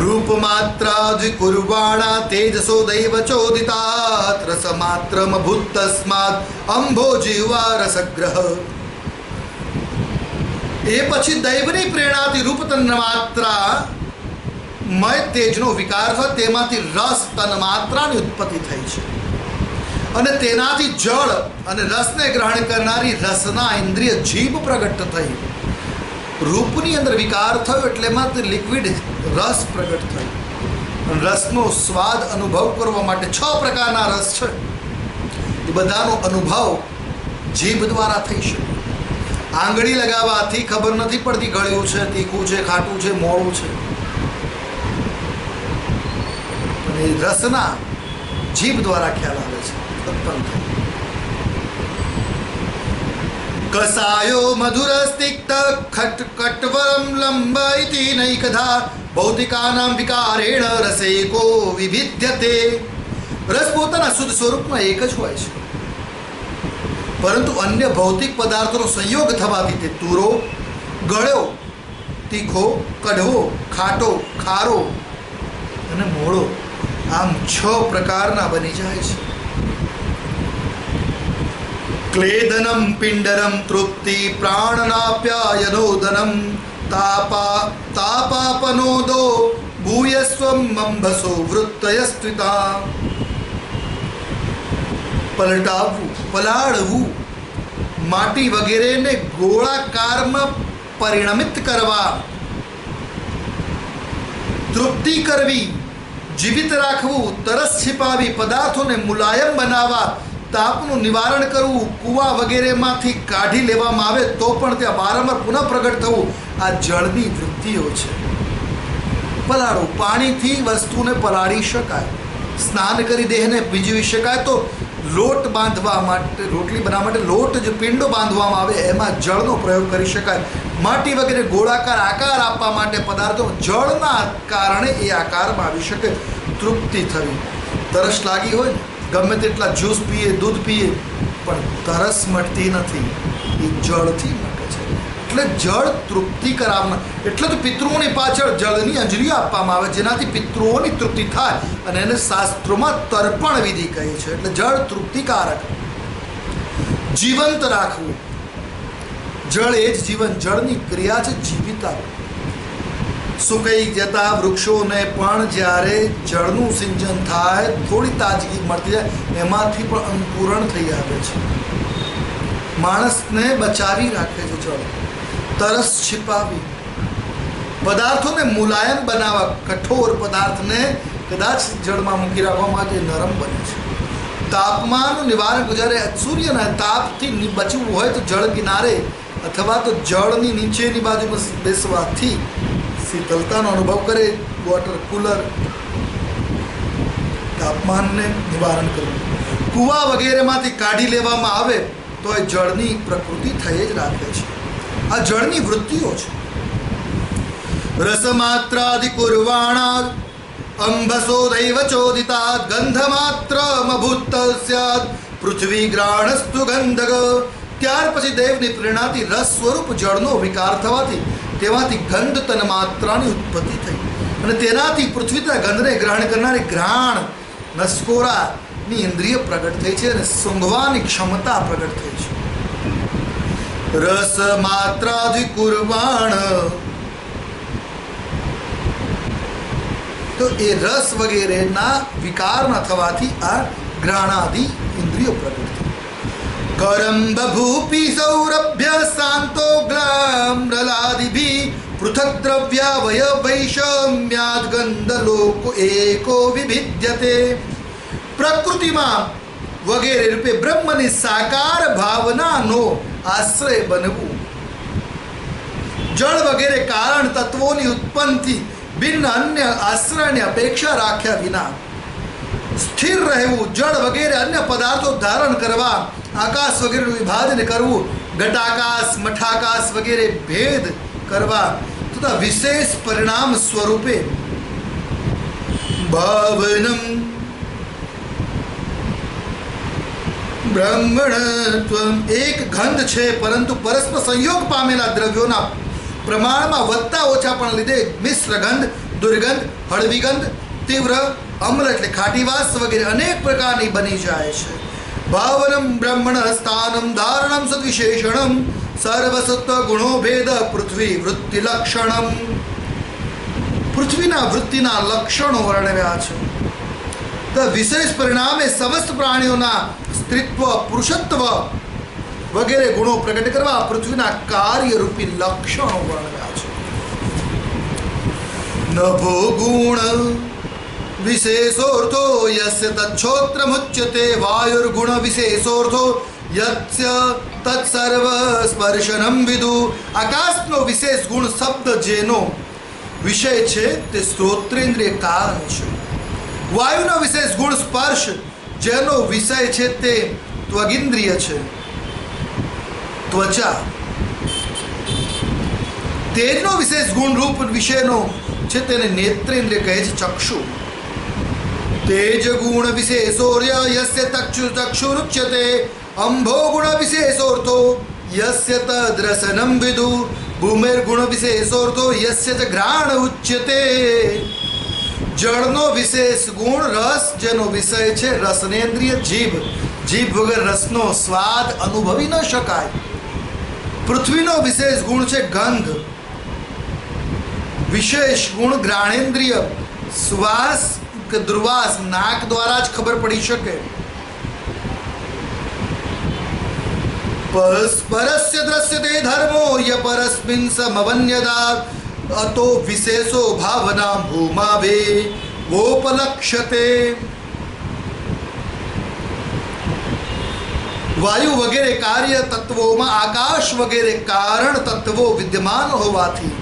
રૂપ માત્રાદિકુર્વાણા તેજસો દૈવ ચોદિતાત રસ માત્રમ ભૂતસ્માદ અંભો જીવા રસગ્રહ. એ પછી દૈવની પ્રેરણાથી રૂપ તન માત્રા મય તેજનો વિકાર થયો, તેમાંથી રસ તન માત્રાની ઉત્પત્તિ થઈ છે અને તેનાથી જળ અને રસને ગ્રહણ કરનારી રસના ઇન્દ્રિય જીભ પ્રગટ થઈ. રૂપની અંદર વિકાર થયો એટલે એમાંથી લિક્વિડ રસ પ્રગટ થયો. રસનો સ્વાદ અનુભવ કરવા માટે 6 પ્રકારના રસ છે. એ બધાનો અનુભવ જીભ દ્વારા થઈ શકે. આંગળી લગાવવાથી ખબર નથી પડતી ગળ્યું છે, તીખું છે, ખાટું છે, મોળું છે. અને રસના જીભ દ્વારા ખ્યાલ આવે છે, ઉત્પન્ન થાય. કસાયો મધુરસ્તિક્ત ખટકટવરમ લંબ ઇતિ નૈકધા ભૌતિકાનામ વિકારેણ રસેકો વિભિદ્યતે. રસ પોતાના શુદ્ધ સ્વરૂપમાં એક જ હોય છે, પરંતુ અન્ય ભૌતિક પદાર્થોનો સંયોગ થવાથી તે તુરો, ગળ્યો, તીખો, કડવો, ખાટો, ખારો અને મોળો આમ 6 પ્રકારના બની જાય છે. ક્લેદનમ પિંડરમ તૃપ્તિ પ્રાણનાપ્યાયનોદનમ તાપાપનોદો ભૂયસ્વમ મંભસો વૃત્તયસ્ત્વિતા. પલટાવવું, પલાળવું, માટી વગેરેને ગોળાકારમાં પરિણમિત કરવા, તૃપ્તિ કરવી, જીવિત રાખવું, તરસ छिपाવી, પદાર્થોને મુલાયમ બનાવવા, તાપનું નિવારણ કરવું, કૂવા વગેરેમાંથી કાઢી લેવામાં આવે તો પણ ત્યાં વારંવાર પુનઃ પ્રગટ થવું, આ જળની વૃત્તિઓ છે. પલાળવું, પાણીથી વસ્તુને પલાળી શકાય. સ્નાન કરી દેહને ભીજવી શકાય. તો લોટ બાંધવા માટે, રોટલી બનાવવા માટે લોટ જે પિંડો બાંધવામાં આવે એમાં જળનો પ્રયોગ કરી શકાય. માટી વગેરે ગોળાકાર આકાર આપવા માટે પદાર્થો જળના કારણે એ આકારમાં આવી શકે. તૃપ્તિ થવી, તરસ લાગી હોય ને ગમે તેટલા જ્યુસ પીએ, દૂધ પીએ, પણ તરસ મટતી નથી, એ જળથી મટે છે. એટલે જળ તૃપ્તિ કરાવનાર. એટલે તો પિતૃઓની પાછળ જળની અંજલિઓ આપવામાં આવે જેનાથી પિતૃઓની તૃપ્તિ થાય અને એને શાસ્ત્રોમાં તર્પણ વિધિ કહે છે. એટલે જળ તૃપ્તિકારક. જીવંત રાખવું, જળ એ જ જીવન. જળની ક્રિયા છે જીવિતા. સુકાઈ જતા વૃક્ષોને પણ જ્યારે જળનું સિંચન થાય, થોડી તાજગી મળતી જાય, એમાંથી પણ અંકુરણ થઈ આવે છે. માણસને બચાવી રાખે છે જળ. તરસ छिपाવી, પદાર્થોને મુલાયમ બનાવવા, કઠોર પદાર્થને કદાચ જળમાં મૂકી રાખવામાં આવે નરમ બને છે. તાપમાનનું નિવારણ, જ્યારે સૂર્યના તાપથી બચવું હોય તો જળ કિનારે અથવા તો જળની નીચેની બાજુમાં બેસવાથી શીતળતાનો અનુભવ કરે. વોટર કુલર, તાપમાનને નિવારણ કરવું. કૂવા વગેરેમાંથી કાઢી લેવામાં આવે તો એ જળની પ્રકૃતિ થઈ જ રાખે છે. આ જળની વૃત્તિઓ છે. રસમાત્રાદિકુર્વાણા અંભસો દૈવ ચોદિતાત ગંધમાત્રમભૂત સ્યાદ પૃથ્વી ગ્રાણસ્તુ ગંધક. ત્યાર પછી દેવની પ્રેરણાથી રસ સ્વરૂપ જળનો વિકાર થવાથી તેમાંથી ગંધ તન માત્રાની ઉત્પત્તિ થઈ અને તેનાથી પૃથ્વી તથા ગંધને ગ્રહણ કરનારી ઘ્રાણ, નસકોરાની ઇન્દ્રિય પ્રગટ થઈ છે અને સૂંઘવાની ક્ષમતા પ્રગટ થઈ છે. રસ માત્રાદિકુર્વાણ, તો એ રસ વગેરેના વિકાર ન થવાથી આ ઘ્રાણાદિ ઇન્દ્રિયો પ્રગટ થઈ. કરંબ ભૂપી સૌરભ્ય શાંતો ગ્લામ્રલાદિભી પૃથક દ્રવ્યાવય વૈષમ્યાદ ગંધ લોકો એકો વિભિદ્યતે. પ્રકૃતિમાં વગેરે રૂપે બ્રહ્મની સાકાર ભાવનાનો આશ્રય બનવું, જળ વગેરે કારણ તત્વોની ઉત્પન્નથી ભિન્ન અન્ય આશ્રયની અપેક્ષા રાખ્યા વિના સ્થિર રહેવું, જળ વગેરે અન્ય પદાર્થો ધારણ કરવા, આકાશ વગેરેનું વિભાજન કરવું, ઘટાકાશ, મઠાકાશ વગેરે ભેદ કરવા તથા વિશેષ પરિણામ સ્વરૂપે ભાવનમ બ્રહ્મણત્વમ એક ગંધ છે, પરંતુ પરસ્પર સંયોગ પામેલા દ્રવ્યોના પ્રમાણમાં વધતા ઓછાપણ લીધે મિશ્ર ગંધ, દુર્ગંધ, હળવી ગંધ, તીવ્ર, અમ્લ એટલે ખાટીવાસ વગેરે અનેક પ્રકારની બની જાય છે. ભાવનમ બ્રહ્મણ સ્થાનમ ધારણમ સદ્વિશેષણમ સર્વસત્વ ગુણો ભેદ પૃથ્વી વૃત્તિ લક્ષણમ. પૃથ્વીના વૃત્તિના લક્ષણો વર્ણવ્યા છે. તો વિશેષ પરિણામે સમસ્ત પ્રાણીઓના સ્ત્રીત્વ, પુરુષત્વ વગેરે ગુણો પ્રગટ કરવા પૃથ્વીના કાર્યરૂપી લક્ષણો વર્ણવ્યા છે. નભો ગુણ વિશેષોર્થો યસ્ય તચ્છોત્રમુચ્યતે વાયુર્ગુણ વિશેષોર્થો યસ્ય તત્સર્વ સ્પર્શનમ વિદુ. આકાશનો વિશેષ ગુણ શબ્દ જેનો વિષય છે તે શ્રોત્રેન્દ્રિય કારણ છે. વાયુનો વિશેષ ગુણ સ્પર્શ જેનો વિષય છે તે ત્વગિન્દ્રિય છે, ત્વચા. તેજનો વિશેષ ગુણ રૂપ વિષયનો છે તેને નેત્રેન્દ્રિય કહે છે, ચક્ષુ. તેજ ગુણ વિશેષોર્ય યસ્ય ચક્ષુરુચ્યતે અંભો ગુણ વિશેષોર્થો યસ્ય તદ્રસનમ વિદુ. ભૂમેર ગુણ વિશેષોર્થો યસ્ય ચ ઘ્રાણ ઉચ્યતે. જળનો વિશેષ ગુણ રસ જેનો વિષય છે રસનેન્દ્રિય જીભ. જીભ વગર રસનો સ્વાદ અનુભવી ન શકાય. પૃથ્વીનો વિશેષ ગુણ છે ગંધ. વિશેષ ગુણ ઘ્રાણેન્દ્રિય, શ્વાસ કે દુર્વાસ નાક દ્વારા જ ખબર પડી શકે. પરસ્ય દ્રશ્યતે ધર્મો ય પરસ્મિન સમવન્યદા અતો વિશેષો ભાવના ભૂમાવે વોપલક્ષ્યતે. વાયુ વગેરે કાર્ય તત્વોમાં આકાશ વગેરે કારણ તત્વો વિદ્યમાન હોવાથી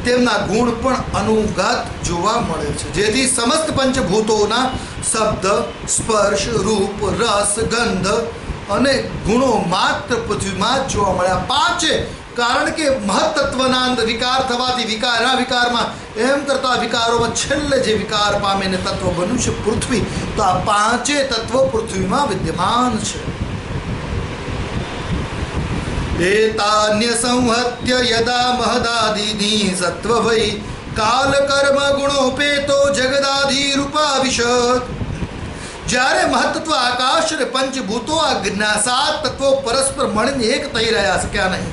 તેમના ગુણ પણ અનુગત જોવા મળે છે, જેથી સમસ્ત પંચભૂતોના શબ્દ, સ્પર્શ, રૂપ, રસ, ગંધ અને ગુણો માત્ર પૃથ્વીમાં જ જોવા મળ્યા. પાંચે કારણ કે મહત્તત્વના વિકાર થવાથી વિકારના વિકારમાં એમ કરતા વિકારોમાં છેલ્લે જે વિકાર પામીને તત્વ બન્યું છે પૃથ્વી, તો આ પાંચે તત્વો પૃથ્વીમાં વિદ્યમાન છે. એતાન્ય સંહત્ય યદા મહદાદિની સત્વ વૈ કાલ કર્મ ગુણોપેતો જગદાધિરૂપાવિશત. જ્યારે મહત્ત્વ આકાશ અને પંચભૂતો આ સાત તત્વો પરસ્પર મળીને એક થઈ રહ્યા છે, ક્યાં નહીં,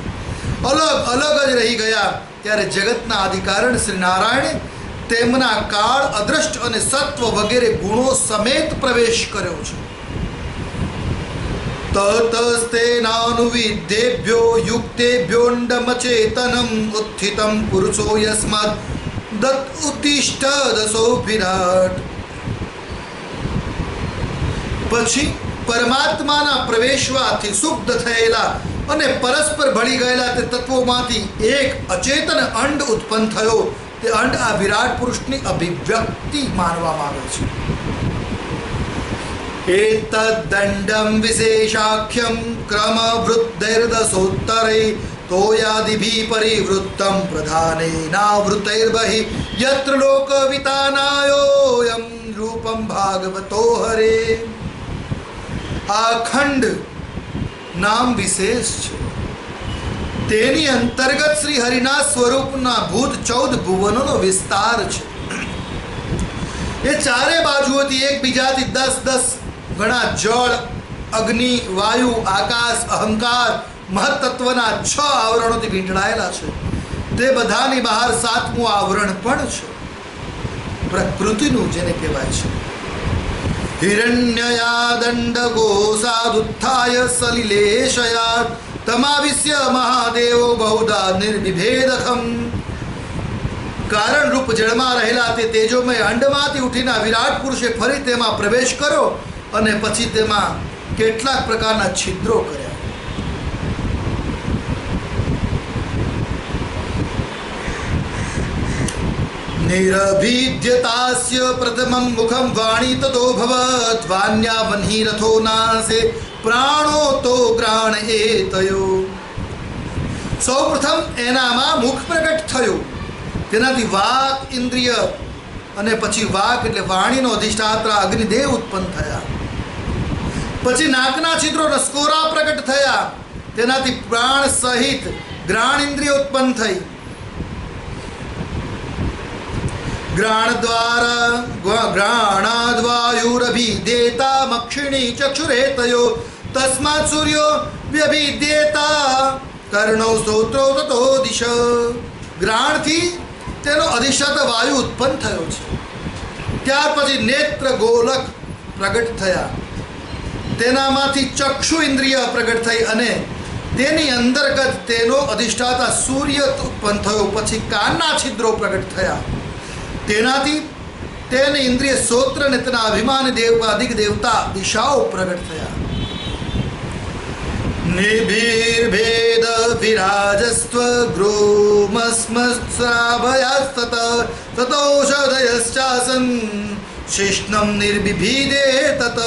અલગ અલગ જ રહી ગયા, ત્યારે જગતના આદિકારણ શ્રી નારાયણે તેમના કાળ, અદ્રષ્ટ અને સત્વ વગેરે ગુણો સમેત પ્રવેશ કર્યો છે. તતસ્તેનાનુવિદ્યેભ્યો યુક્તેભ્યોંડમચેતનમ ઉત્થિતમ પુરુષો યસ્માદ દત્ ઉત્તિષ્ઠ દશો વિરાટ. પછી પરમાત્માના પ્રવેશવાથી શુદ્ધ થયેલા અને પરસ્પર ભળી ગયેલા તે તત્વોમાંથી એક અચેતન અંડ ઉત્પન્ન થયો. તે અંડ આ વિરાટ પુરુષની અભિવ્યક્તિ માનવામાં આવે છે. એતદ્દંડમ વિશેષાખ્યમ ક્રમ વૃદ્ધૈર્દશોત્તરે તોયાદિભિ પરિવૃત્તમ પ્રધાનેનાવૃતૈર્બહિ યત્ર લોકવિતાનાયોયમ રૂપમ ભાગવતો હરે. આ ખંડ નામ વિશેષ છે. તેની અંતર્ગત શ્રી હરિના સ્વરૂપના ભૂત 14 ભુવનોનો વિસ્તાર છે. એ ચારે બાજુઓથી એકબીજાથી 10-10 ગણા જળ, અગ્નિ, વાયુ, આકાશ, અહંકાર, મહત્તત્વના 6 આવરણોથી વીંટળાયેલા છે. તે બધાની બહાર 7મું આવરણ પણ છે, પ્રકૃતિનું, જેને કહેવાય છે હિરણ્યયાદંડગોસાદુત્થાય સલિલેશયાત તમાવિશ્ય મહાદેવો બહુધા નિર્વિભેદખમ. કારણ રૂપ જળમાં રહેલા તે તેજોમય અંડમાંથી ઉઠીને વિરાટ પુરુષે ફરી તેમાં પ્રવેશ કર્યો અને પછી તેમાં કેટલાક પ્રકારના છિદ્રો કર્યા. નિરભિદ્યતાસ્ય પ્રથમં મુખમ વાણી તતો ભવત વાન્યા વહ્નિ રથો નાસે પ્રાણો તો ગ્રાણ એતયો. સૌ પ્રથમ એનામાં મુખ પ્રગટ થયું, તેનાથી વાક ઇન્દ્રિય અને પછી વાક એટલે વાણીનો અધિષ્ઠાતા અગ્નિદેવ ઉત્પન્ન થયા. પછી નાકના છિદ્રો નસકોરા પ્રગટ થયા, તેનાથી પ્રાણ સહિત ગ્રાણ ઇન્દ્રિય ઉત્પન્ન થઈ. ગ્રાણાદ્વાયુરભિદેતા મક્ષિણી ચક્ષુરેતયો તસ્માत् સૂર્યો વ્યભિદેતા કર્ણો સ્ત્રોત્રો તતો દિશ. ગ્રાણથી તેનો અધિષ્ઠાતા વાયુ ઉત્પન્ન થયો છે. ત્યાર પછી નેત્ર ગોલક પ્રગટ થયા, તેનામાંથી ચક્ષુ ઇન્દ્રિય પ્રગટ થઈ અને તેની અંતર્ગત તેનો અધિષ્ઠાતા સૂર્ય ઉત્પન્ન થયો. પછી કાનના છિદ્રો પ્રગટ થયા, તેનાથી તેને ઇન્દ્રિય શ્રોત્ર અને તેના અભિમાની દેવાદિક દેવતા દિશાઓ પ્રગટ થયા. નિભિર્ભેદ વિરાજસ્વ ગૃમસ્મસ્રાભયાસ્તત તતૌષધયશ્ચાસન શિષ્ણમ નિર્બિભીદે તત.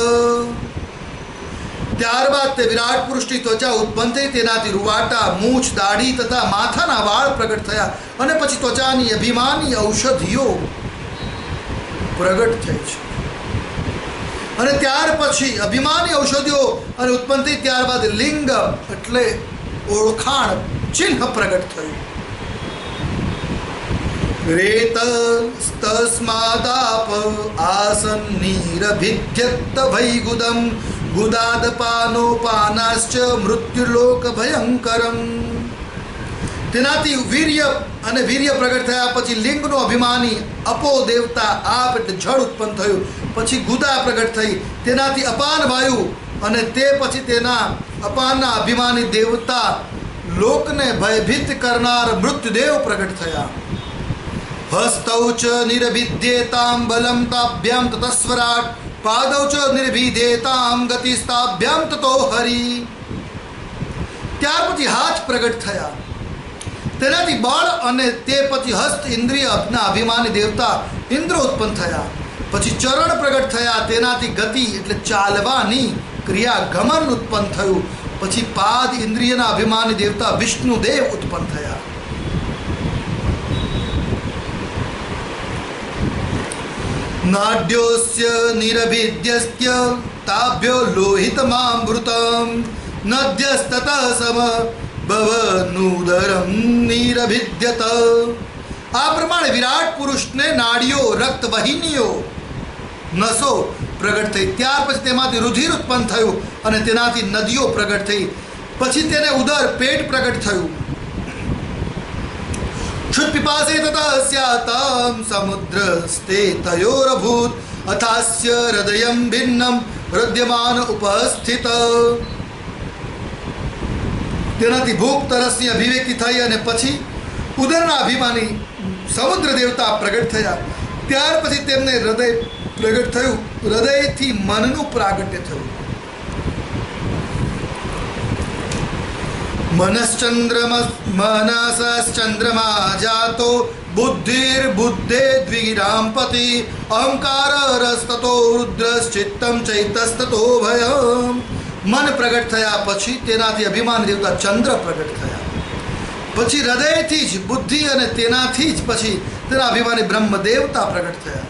ત્યારબાદ તે વિરાટ પુરુષની ત્વચા ઉત્પન્ન થઈ, તેનાથી રૂવાટા, મૂછ, દાઢી તથા માથાના વાળ પ્રગટ થયા અને પછી ત્વચાની અભિમાની ઔષધિઓ પ્રગટ થઈ છે. અને ત્યાર પછી અભિમાની ઔષધિઓ અને ઉત્પન્ન થઈ, ત્યારબાદ લિંગ એટલે ઓળખાણ ચિહ્ન પ્રગટ થયું. રેત તસ્માદાપ આસન નીરભિદ્યત ભૈગુદમ ગુદાદપાનોપાનાશ્ચ મૃત્યુલોક ભયંકરમ. તેનાથી વીર્ય અને વીર્ય પ્રગટ થયા. પછી લિંગનો અભિમાની અપો દેવતા આપ એટલે જળ ઉત્પન્ન થયું. પછી ગુદા પ્રગટ થઈ, તેનાથી અપાન વાયુ અને તે પછી તેના અપાનના અભિમાની દેવતા લોકને ભયભીત કરનાર મૃત્યુદેવ પ્રગટ થયા. હસ્તૌ ચ નિરભિદ્યેતામ બલમ તાભ્યામ તતસ્વરાટ પાદૌ ચ નિર્ભિદેતામ ગતિસ્તાભ્યામ તતો હરિ. ત્યાર પછી હાથ પ્રગટ થયા, તેનાથી બળ અને તે પછી હસ્ત ઇન્દ્રિયના અભિમાની દેવતા ઇન્દ્ર ઉત્પન્ન થયા. પછી ચરણ પ્રગટ થયા, તેનાથી ગતિ એટલે ચાલવાની ક્રિયા ગમન ઉત્પન્ન થયું. પછી પાદ ઇન્દ્રિયના અભિમાની દેવતા વિષ્ણુદેવ ઉત્પન્ન થયા. નાડ્યોસ્ય નિરભિદ્યસ્ય તાભ્યો લોહિતમામૃતમ નદ્યસ્તત સમ ભવનુદરમ નિરભિદ્યત. આ પ્રમાણે વિરાટ પુરુષને નાડીઓ, રક્તવાહિનીઓ, નસો પ્રગટ થઈ. ત્યાર પછી તેમાંથી રુધિર ઉત્પન્ન થયું અને તેનાથી નદીઓ પ્રગટ થઈ. પછી તેને ઉદર પેટ પ્રગટ થયું. क्षुत्पिपासे ततस्यातं समुद्रस्ते तयोरभूत अथास्य हृदयं भिन्नं हृद्यमान उपस्थित. તેનાથી ભૂખ તરસની અભિવ્યક્તિ થઈ અને પછી ઉદરના અભિમાની સમુદ્ર દેવતા પ્રગટ થયા. ત્યાર પછી તેમને હૃદય પ્રગટ થયું. હૃદયથી મનનું પ્રાગટ્ય થયું. मनश्चंद्रमा जातो बुद्धिर्बुद्धे द्विरामपति अहंकार रस्ततो रुद्रश्चित्तम चैतस्ततो भयम. મન પ્રગટ થયા, પછી તેનાથી અભિમાન દેવતા ચંદ્ર પ્રગટ થયા. પછી હૃદયથી જ બુદ્ધિ અને તેનાથી જ પછી તેના અભિમાની બ્રહ્મ દેવતા પ્રગટ થયા.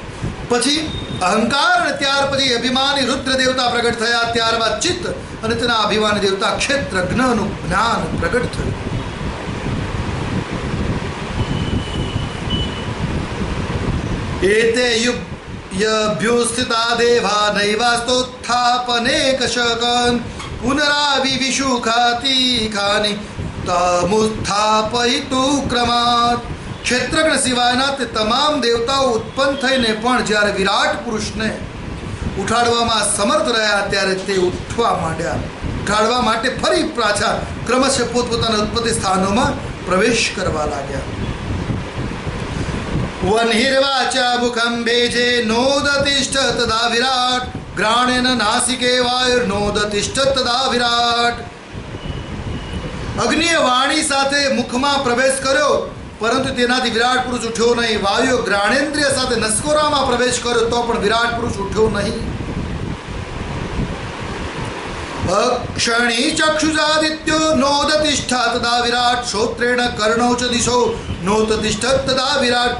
પછી અહંકાર અને ત્યાર પછી અભિમાની રુદ્ર દેવતા પ્રગટ થયા. ત્યારબાદ ચિત્ત અને તેના અભિમાની દેવતા ક્ષેત્રજ્ઞનું જ્ઞાન પ્રગટ થયું. એતે યુભ્યુસ્થિતા દેવા નૈવાસ્તોત્થાપનેક શકન પુનરાવિવિષુખાતી ખાની તમુત્થાપયિતુ ક્રમાત. ક્ષેત્રજ્ઞ સિવાયના તે તમામ દેવતાઓ ઉત્પન્ન થઈને પણ જ્યારે વિરાટ પુરુષને ઉઠાડવામાં સમર્થ રહ્યા ત્યારે તે ઉઠવા માંડ્યા. ઉઠાડવા માટે ફરી પાછા ક્રમશઃ પોતપોતાના ઉત્પત્તિ સ્થાનોમાં પ્રવેશ કરવા લાગ્યા. વન્હિર્વાચા મુખમ બેજે નોદતિષ્ઠ તદા વિરાટ ગ્રાણેન નાસિકે વાયુર્નોદતિષ્ઠ તદા વિરાટ. અગ્નિએ વાણી સાથે મુખમાં પ્રવેશ કર્યો, પરંતુ તેનાથી વિરાટ પુરુષ ઉઠ્યો નહીં. વાયુ ગ્રાણેન્દ્રિય સાથે નસકોરામાં પ્રવેશ કર્યો તો પણ વિરાટ પુરુષ ઉઠ્યો નહીં. અક્ષણી ચક્ષુષાદિત્યો નોદતિષ્ઠા તદા વિરાટ શ્રોત્રેણ કર્ણૌ ચ દિશો નોદતિષ્ઠ તદા વિરાટ.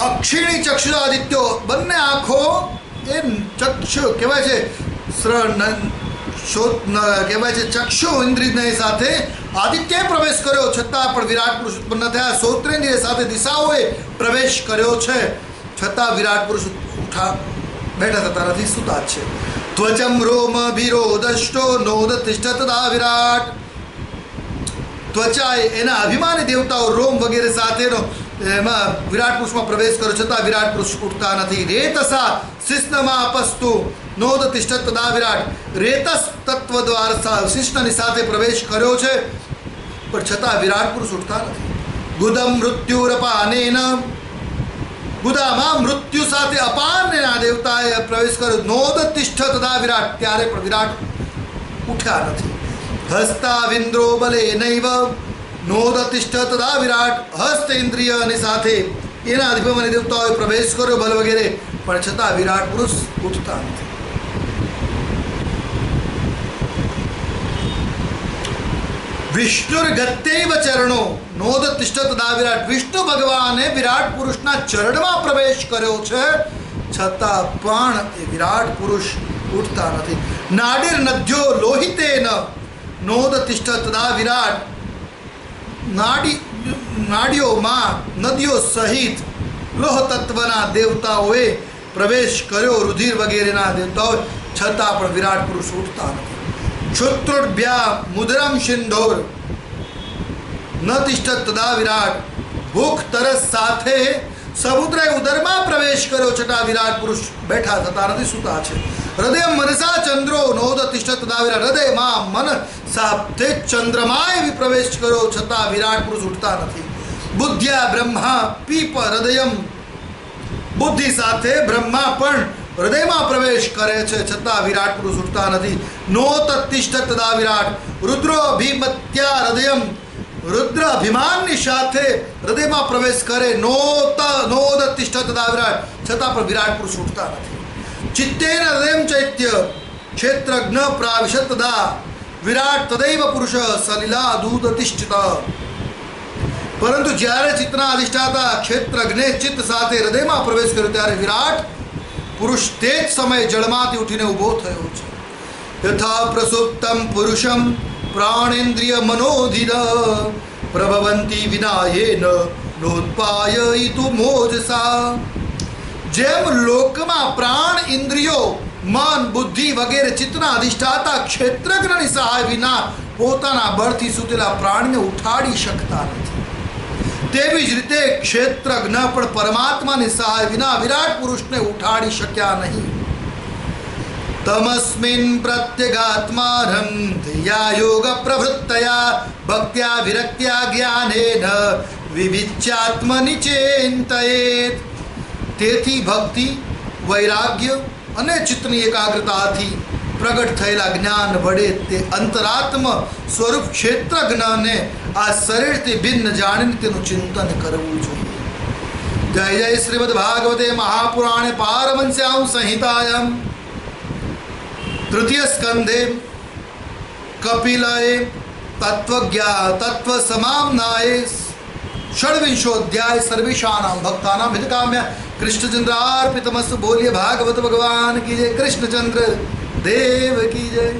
અક્ષિણી ચક્ષુષાદિત્યો બંને આંખો એ ચક્ષુ કહેવાય છે કહેવાય છે ચક્ષુ ઇન્દ્રિય સાથે આદિત્યએ પ્રવેશ કર્યો, છતાં પણ વિરાટ પુરુષ ઉત્પન્ન થયા. શ્રોત્રેન્દ્રિય સાથે દિશાઓએ પ્રવેશ કર્યો છે, છતાં વિરાટ પુરુષ બેઠા થતા નથી, સુતા જ છે. ત્વચમ રોમ ભીરોદષ્ટો નોદ તિષ્ઠ તદા વિરાટ. ત્વચા એના અભિમાની દેવતાઓ રોમ વગેરે સાથેનો એમાં વિરાટ પુરુષમાં પ્રવેશ કર્યો, છતાં વિરાટ પુરુષ ઉઠતા નથી. રેતસા શિષ્ણમાં અપસ્તુ નોદ તિષ્ઠ તદા વિરાટ. રેતસ તત્વ દ્વારા શિષ્ણની સાથે પ્રવેશ કર્યો છે, પણ છતાં વિરાટ પુરુષ ઉઠતા નથી. ગુદમ મૃત્યુરપાનેન, ગુદામાં મૃત્યુ સાથે અપાનના દેવતાએ પ્રવેશ કર્યો. નોદ તિષ્ઠ તદા વિરાટ, ત્યારે પણ વિરાટ ઉઠ્યા નથી. હસ્તાવિન્દ્રો બલે નૈવ નોદ તિષ્ઠ તદા વિરાટ. હસ્ત ઇન્દ્રિયની સાથે એના અધિપમાની દેવતાઓએ પ્રવેશ કર્યો બલ વગેરે, પણ છતાં વિરાટ પુરુષ ઉઠતા નથી. વિષ્ણુર્ગત્યૈવ ચરણો નોદ તિષ્ઠ તદા વિરાટ. વિષ્ણુ ભગવાને વિરાટ પુરુષના ચરણમાં પ્રવેશ કર્યો છે, છતાં પણ એ વિરાટ પુરુષ ઉઠતા નથી. નાડીર નદ્યો લોહિતેન નોદ તિષ્ઠ તદા વિરાટ. નાડીઓમાં નદીઓ સહિત લોહ તત્વના દેવતાઓએ પ્રવેશ કર્યો, રુધિર વગેરેના દેવતાઓ, છતાં પણ વિરાટ પુરુષ ઉઠતા નથી. ક્ષુત્રોડ્ભ્યા મુદ્રમ સિંધોર ન તિષ્ઠ તદા વિરાટ. ભૂખ તરસ સાથે સમુદ્રે ઉદરમાં પ્રવેશ કર્યો, છતાં વિરાટ પુરુષ બેઠા થતા નથી, સુતા છે. હૃદય મનસા ચંદ્રો નોદ તિષ્ઠ તદા વિરાટ. હૃદયમાં મન સાથે ચંદ્રમાએ પ્રવેશ કર્યો, છતાં વિરાટ પુરુષ ઉઠતા નથી. બુદ્ધ્યા બ્રહ્મા પીપ હૃદયમ. બુદ્ધિ સાથે બ્રહ્મા પણ હૃદયમાં પ્રવેશ કરે છે, છતાં વિરાટ પુરુષ ઉઠતા નથી. નોત તિષ્ઠ તદા વિરાટ. રુદ્રોભિમત્યા હૃદયમ. રુદ્ર અભિમાનની સાથે હૃદયમાં પ્રવેશ કરે, નોદ તિષ્ઠ તદા વિરાટ, છતાં પણ વિરાટ પુરુષ ઉઠતા નથી. ચિત્તેન હૃદયમ ચૈત્ય ક્ષેત્રજ્ઞ પ્રાવિશત તદા વિરાટ તદૈવ પુરુષ સલિલા દૂત તિષ્ઠિત. પરંતુ જ્યારે ચિત્તના અધિષ્ઠાતા ક્ષેત્રજ્ઞે ચિત્ત સાથે હૃદયમાં પ્રવેશ કર્યો, ત્યારે વિરાટ પુરુષ તે જ સમયે જળમાંથી ઉઠીને ઊભો થયો છે. યથા પ્રસુપ્તમ પુરુષમ પ્રાણેન્દ્રિય મનોધિર પ્રભવંતી વિનાયેન નોત્પાયિતુ મોજસા. જેમ લોકમાં પ્રાણ ઇન્દ્રિયો મન બુદ્ધિ વગેરે ચિત્તના અધિષ્ઠાતા ક્ષેત્રજ્ઞની સહાય વિના પોતાના બળથી સૂતેલા પ્રાણને ઉઠાડી શકતા નથી, તેવી જ રીતે ક્ષેત્રજ્ઞ પણ પરમાત્માની સહાય વિના વિરાટ પુરુષને ઉઠાડી શક્યા નહીં. તમસ્મિન પ્રત્યગાત્મારં ધ્યા યોગ પ્રવૃત્તયા ભક્ત્યા વિરક્ત્યા જ્ઞાનેન વિવિચ્યાત્મનિ ચિંતયેત. તેથી ભક્તિ, વૈરાગ્ય અને ચિત્તની એકાગ્રતાથી પ્રગટ થયેલા જ્ઞાન વડે તે અંતરાત્મ સ્વરૂપ ક્ષેત્રજ્ઞને આ શરીરથી ભિન્ન જાણીને તેનું ચિંતન કરવું જોઈએ. જય જય શ્રીમદ ભાગવતે મહાપુરાણે પારમહંસ્યામ સંહિતાયામ તૃતીય સ્કંધે કપિલએ તત્વ સમામ્નાય षड्विंशोऽध्याय सर्वेषाणां भक्तानां हितकाम्य कृष्णचंद्रार्पितमस्तु. बोलिए भागवत भगवान की जय, कृष्णचंद्र देव की जय.